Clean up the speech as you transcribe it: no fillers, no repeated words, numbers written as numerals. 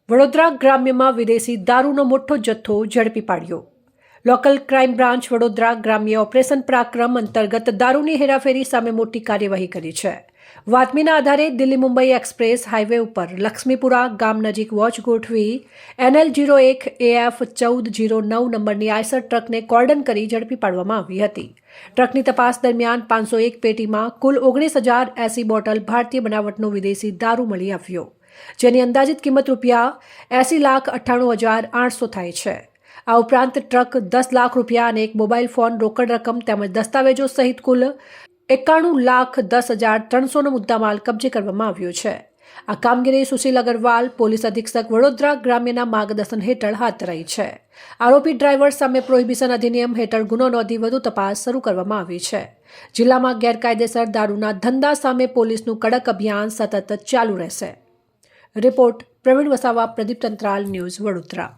વડોદરા ગ્રામ્યમાં વિદેશી દારૂનો મોટો જથ્થો ઝડપી પાડ્યો. લોકલ ક્રાઇમ બ્રાન્ચ વડોદરા ગ્રામ્ય ઓપરેશન પરાક્રમ અંતર્ગત દારૂની હેરાફેરી સામે મોટી કાર્યવાહી કરી છે. બાતમીના આધારે દિલ્હી મુંબઈ એક્સપ્રેસ હાઈવે ઉપર લક્ષ્મીપુરા ગામ નજીક વોચ ગોઠવી NL01 AF 1409 નંબરની આઈસર ટ્રકને કોર્ડન કરી ઝડપી પાડવામાં આવી હતી. ટ્રકની તપાસ દરમિયાન 501 પેટીમાં કુલ 19,080 બોટલ ભારતીય બનાવટનો વિદેશી દારૂ મળી આવ્યો, જેની અંદાજિત કિંમત ₹80,98,800 થાય છે. આ ઉપરાંત ટ્રક 10 લાખ રૂપિયા અને એક મોબાઈલ ફોન, રોકડ રકમ તેમજ દસ્તાવેજો સહિત કુલ 91,10,300નો મુદ્દામાલ કબજે કરવામાં આવ્યો છે. આ કામગીરી સુશીલ અગ્રવાલ, પોલીસ અધિક્ષક વડોદરા ગ્રામ્યના માર્ગદર્શન હેઠળ હાથ ધરાઈ છે. આરોપી ડ્રાઈવર સામે પ્રોહિબિશન અધિનિયમ હેઠળ ગુનો નોંધી વધુ તપાસ શરૂ કરવામાં આવી છે. જિલ્લામાં ગેરકાયદેસર દારૂના ધંધા સામે પોલીસનું કડક અભિયાન સતત ચાલુ રહેશે. Report Praveen Vasava, Pradeep Tantral, news Vadodara.